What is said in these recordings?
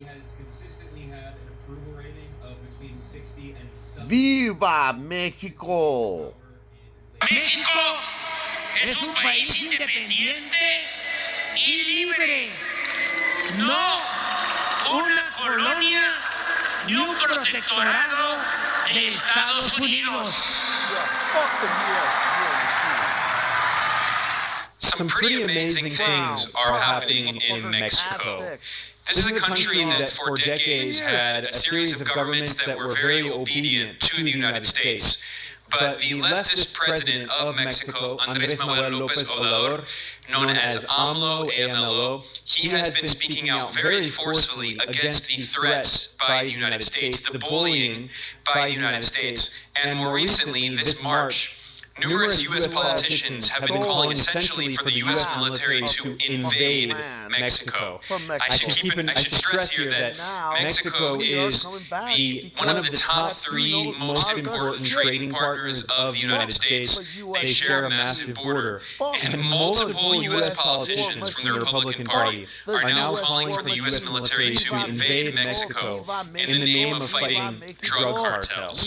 has consistently had an approval rating of between 60 and 70. ¡Viva México! México es un país independiente y libre, no una colonia ni un protectorado de Estados Unidos. Some pretty amazing things are happening in Mexico. This is a country that for decades had a series of governments that were very obedient to the United States. But the leftist president of Mexico, Andrés Manuel López Obrador, known as AMLO, AMLO, he has been speaking out very forcefully against the threats by the United States, the bullying by the United States. And more recently, this March, numerous U.S. politicians have been calling essentially for the U.S. military to invade Mexico. I should stress here that Mexico is one of the top three most important trading partners of the United States. They share a massive border. And multiple U.S. politicians from the Republican Party are now calling for the U.S. military to invade Mexico in the name of fighting drug cartels.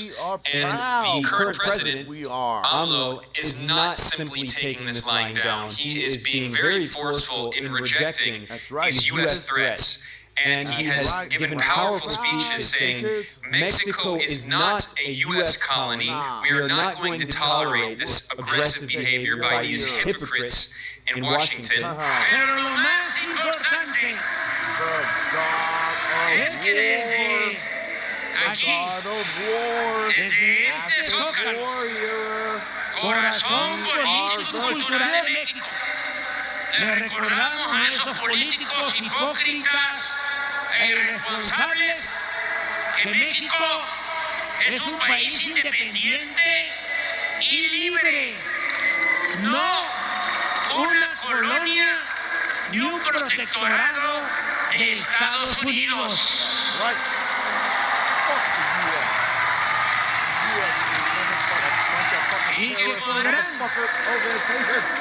And the current president, AMLO, is not simply taking this lying down. He is being very forceful in rejecting these U.S. threats. And he has given powerful speeches saying, Mexico is not a U.S. colony. We are not going to tolerate this aggressive behavior by these hypocrites in Washington. Pero lo más importante es que desde aquí, desde este zócalo, corazón político y cultural de México, le recordamos a esos políticos hipócritas e irresponsables que México es un país independiente y libre, no una colonia ni un protectorado de Estados Unidos. Y que podrán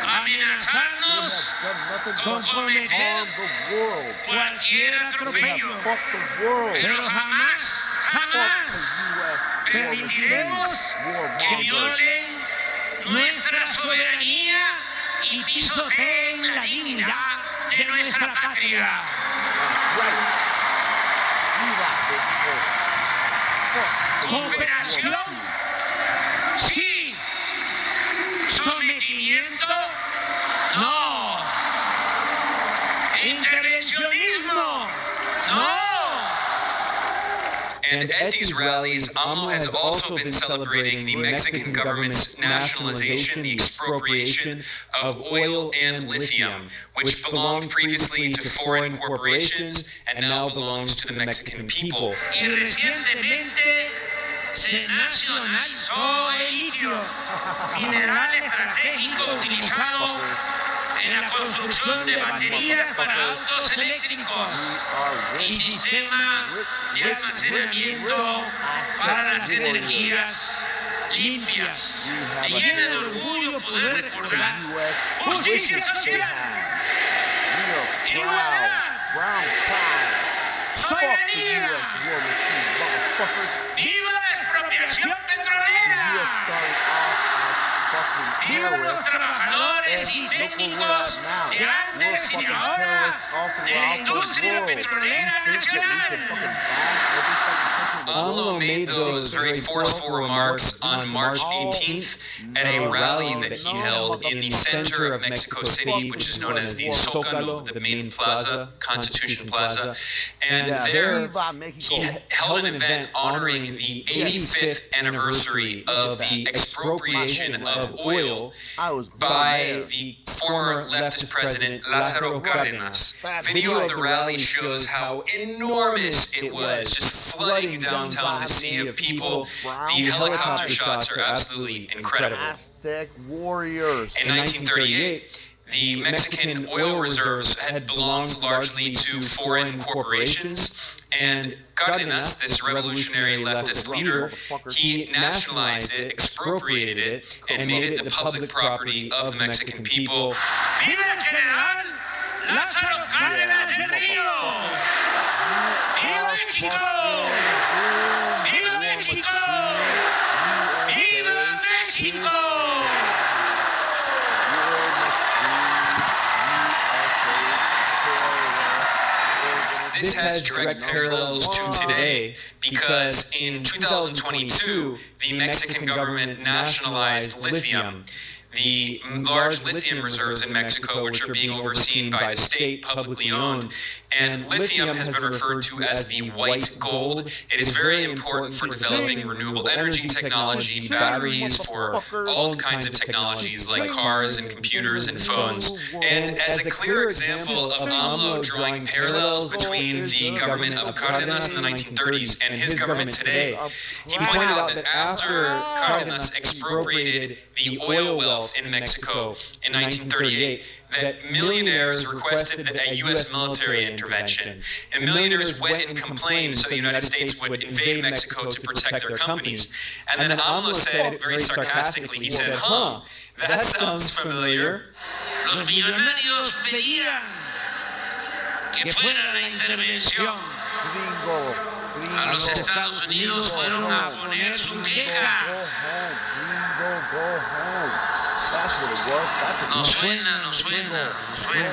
amenazarnos con cometer cualquier atropello, pero jamás permitiremos que violen nuestra soberanía y pisoteen la dignidad de nuestra patria. Cooperación, sí. Sometimiento, no. Intervencionismo, no. And at these rallies, AMLO has also been celebrating the Mexican government's nationalization, the expropriation of oil and lithium, which belonged previously to foreign corporations and now belongs to the Mexican people. Y recientemente se nacionalizó el litio, mineral estratégico utilizado en la construcción de baterías para autos eléctricos y sistema de almacenamiento para las energías limpias. Me llena de orgullo poder recordar justicia social, igualdad, soberanía. ¡Viva la expropiación petrolera! ¡Viva los trabajadores y técnicos de antes y de ahora de la industria petrolera nacional! AMLO made those very forceful remarks on March 18th at a rally that he held in the center of Mexico City, which is known as the Zócalo, the main plaza, Constitution Plaza. And there he held an event honoring the 85th anniversary of the expropriation of oil by the former leftist president Lázaro Cárdenas. Video of the rally shows how enormous it was, just flooding downtown, the sea of people. The helicopter shots are absolutely incredible. In 1938, the Mexican oil reserves had belonged largely to foreign corporations, and Cárdenas, this revolutionary leftist leader, he nationalized it, expropriated it, and made it the public property of the Mexican people. ¡Viva el general Lázaro Cárdenas del Río! México! ¡Viva México! ¡Viva México! This has direct parallels to today because in 2022, the Mexican government nationalized lithium. The large lithium reserves in Mexico, which are being overseen by the state, publicly owned, and lithium has been referred to as the white gold. It is very important for developing renewable energy technology, batteries for all kinds of technologies like cars and computers and phones. And as a clear example of AMLO drawing parallels between the government of Cárdenas in the 1930s and his government today, he pointed out that after Cárdenas expropriated the oil wealth in Mexico in 1938, that millionaires requested a U.S. military intervention. And millionaires went and complained so the United States would invade Mexico to protect their companies. And then AMLO said, very sarcastically, he said, that sounds familiar. Los millonarios pedían que fuera la intervención. A los Estados Unidos fueron a poner su queja. That's what it was. That's a No suena, no suena, no suena.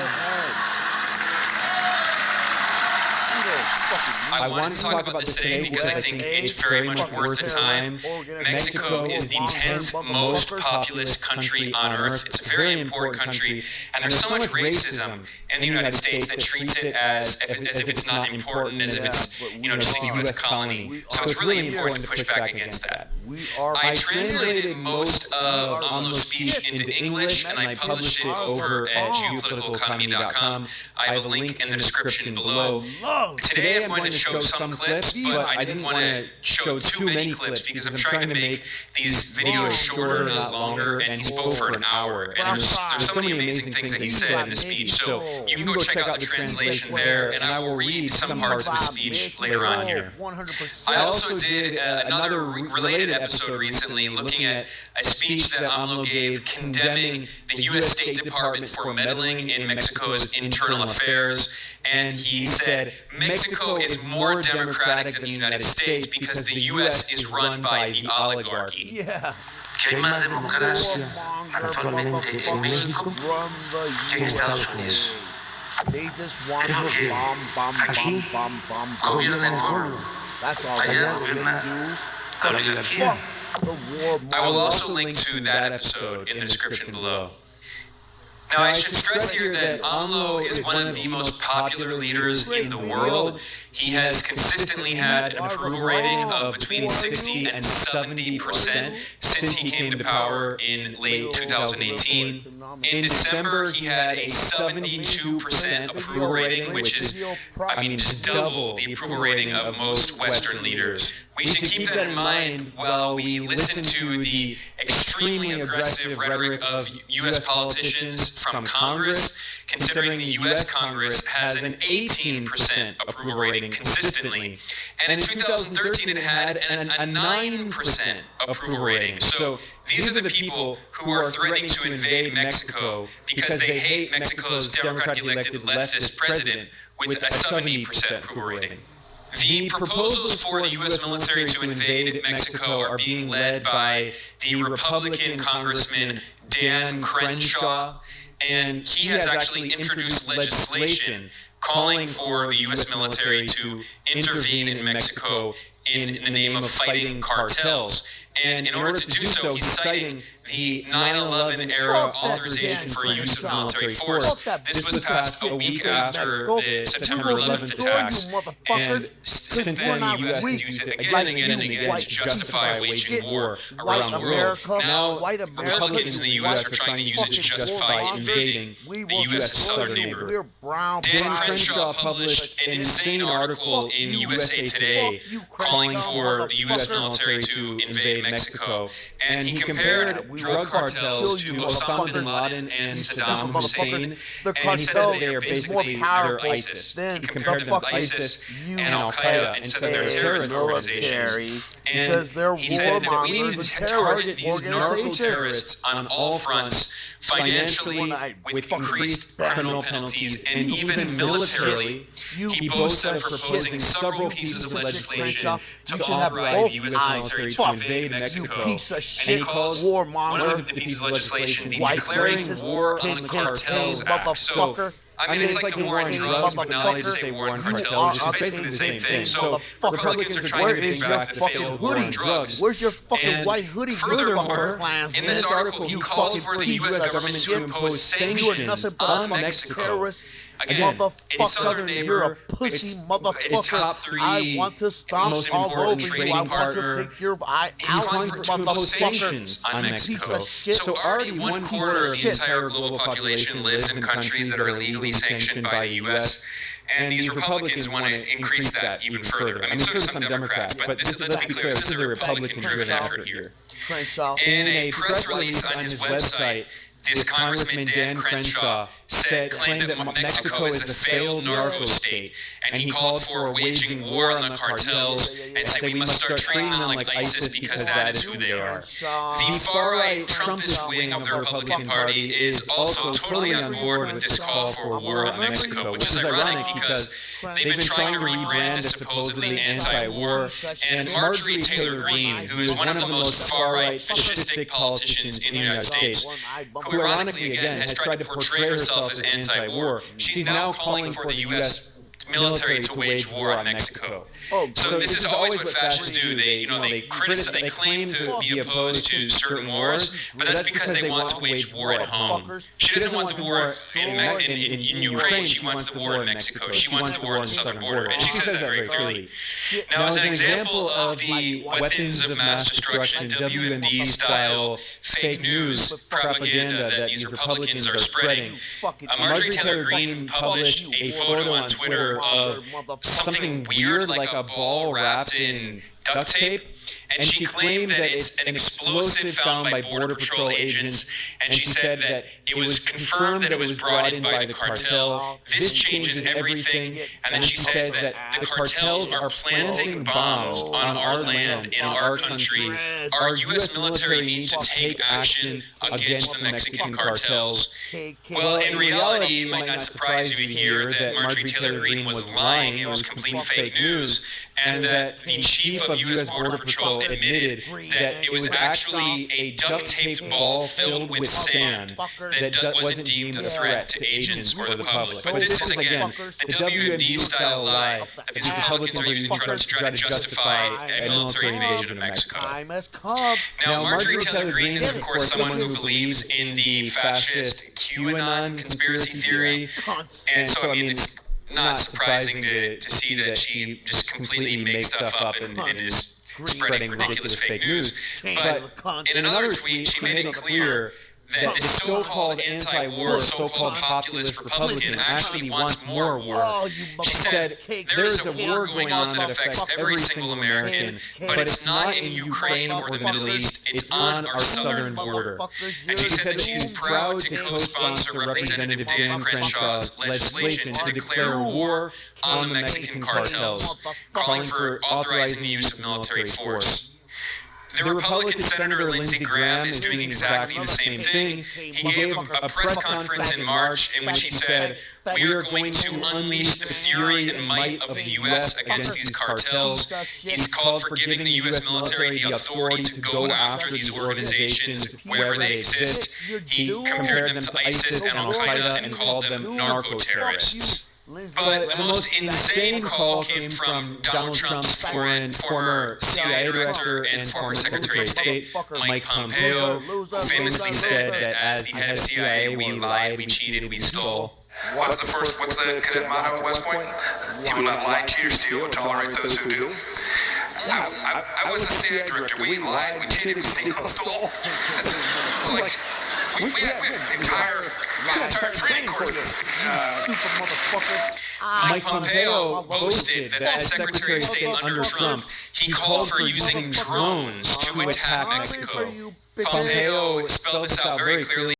I wanted to talk about this today because I think it's very much worth the time. Mexico is the 10th most populous country on earth. It's a very important country, and there's so much racism in the United States that treats it as if it's not important, as if it's, just a U.S. colony. So it's really important to push back against that. I translated most of AMLO's speech into English, and I published it over at geopoliticaleconomy.com. I have a link in the description below. Today I'm going to show some clips, but I didn't want to show too many clips because I'm trying to make these videos shorter, not longer, and he spoke for an hour. And there's so many amazing things that he said in the speech, so you can go check out the translation there, and I will read some parts of the speech later on here. I also did another related episode recently looking at a speech that AMLO gave condemning the U.S. State Department for meddling in Mexico's internal affairs. And he said, Mexico is more democratic than the United States because the U.S. is run by the oligarchy. Yeah. Que hay más democracia actualmente en México que en Estados Unidos. They just want to Creo que aquí gobierna el pueblo, That's all they allá want to gobierna do. la oligarquía. The war I will also link to that episode in the description below. Now, I should stress here that AMLO is one of the most popular leaders in the world. He has consistently had an approval rating of between 60 and 70% since he came to power in late 2018. In December, he had a 72% approval rating, which is, just double the approval rating of most Western leaders. We should keep that in mind while we listen to the extremely aggressive rhetoric of U.S. politicians from Congress, considering the U.S. Congress has an 18% approval rating consistently. And in 2013, it had a 9% approval rating. So these are the people who are threatening to invade Mexico because they hate Mexico's democratically elected leftist president with a 70% approval rating. The proposals for the U.S. military to invade Mexico are being led by the Republican Congressman Dan Crenshaw, and he has actually introduced legislation calling for the U.S. military to intervene in Mexico in the name of fighting cartels. And in order to do so, he's citing the 9/11 era authorization for use of military force. This was passed a week after the September 11th attacks, and since then the U.S. has used it again and again and again to justify waging war around the world. Now, Republicans in the U.S. are trying to use it to justify invading the U.S. southern neighbor. Dan Crenshaw published an insane article in USA Today calling for the U.S. military to invade Mexico, and he compared drug cartels to Osama bin Laden and Saddam Hussein, and he said that they are basically they're ISIS. He compared them to ISIS and Al-Qaeda and said that they're terrorist organizations. And he said that we need to target these narco-terrorists on all fronts, financially, with increased criminal penalties, and even militarily. He boasts of proposing several pieces of legislation to authorize the U.S. military to invade Mexico. Piece of And shit, he calls warmonger, one of the pieces of legislation the white Declaring racist, War on the KKK Cartels Act. motherfucker. I mean, it's like the war on drugs, but now they just say war on cartels, which is basically the same thing. So Republicans are trying to bring back the failed war on drugs. Where's your fucking And white hoodie? furthermore, Klansman? in this article, he calls for the U.S. government to impose sanctions on Mexico. Again, its southern neighbor, its top three I want to stomp most all important over you. trading I want partner. to take your eye He's out, calling for to impose sanctions on Piece Mexico. of shit. So already 1/4 of the entire global population lives in countries that are illegally sanctioned by the U.S. And these Republicans want to increase that even further. I mean, so do some Democrats, but let's be clear, this is a Republican-driven effort here. Crenshaw. In a press release on his website, this Congressman Dan Crenshaw claimed that Mexico is a failed narco state, and he called for waging war on the cartels and said we must start treating them like ISIS because that is who they are. The far-right Trumpist wing of the Republican Party is also totally on board with this call for war on Mexico, which is ironic because they've been trying to rebrand as supposedly anti-war, and Marjorie Taylor Greene, who is one of the most far-right fascistic politicians in the United States, who ironically again has tried to portray herself as anti-war, she's now calling for the U.S. military to wage war on Mexico. So this is always what fascists do. They claim to be opposed to certain wars, but that's because they want to wage war at home. She doesn't want the war in Ukraine. She wants the war in Mexico. She wants the war on the southern border, and she says that very clearly. Now, as an example of the weapons of mass destruction, WMD-style fake news propaganda that these Republicans are spreading, Marjorie Taylor Greene published a photo on Twitter of something weird like a ball wrapped in duct tape, and she claimed that it's an explosive found by Border Patrol agents, and she said that it was confirmed that it was brought in by the cartel. This changes everything, and then she says that the cartels are planting bombs on our land, in our country. Our U.S. military needs to take action against the Mexican cartels. Well, in reality, it might not surprise you to hear that Marjorie Taylor Greene was lying, it was complete fake news, and that the chief of U.S. Border Patrol admitted that it was actually a duct-taped ball filled with sand that wasn't deemed a threat to agents or the public. But this is, again, the WMD-style lie that these Republicans are using to try to justify a military invasion of Mexico. Now, Marjorie Taylor Greene is, of course, someone who believes in the fascist QAnon conspiracy theory, and so, I mean, it's not surprising to see that she just completely makes stuff up and is spreading ridiculous fake news. But in another tweet, she made it clear that this so-called anti-war, so-called populist Republican actually wants more war. She said, there is a war going on that affects every single American, but it's not in Ukraine or the Middle East, it's on our southern border. And she said that she's proud to co-sponsor Representative Dan Crenshaw's legislation to declare war on the Mexican cartels, calling for authorizing the use of military force. The Republican Senator Lindsey Graham is doing exactly the same thing. He gave a press conference in March in which he said, we are going to unleash the fury and might of the U.S. against these cartels. He's called for giving the U.S. military the authority to go after these organizations wherever they exist. He compared them to ISIS and Al-Qaeda and called them narco-terrorists. But the most insane call came from Donald Trump's former CIA director and former Secretary of State, Mike Pompeo, who famously said that as the head of CIA, we lied, we cheated, we stole. What's the cadet motto at West Point? You will not lie, cheat, or steal, and tolerate those who do. I was the CIA director. We lied, we cheated, we stole. We had entire training courses. Mike Pompeo boasted that as Secretary of State under Trump, he called for using drones to attack Mexico. Pompeo spelled this out very clearly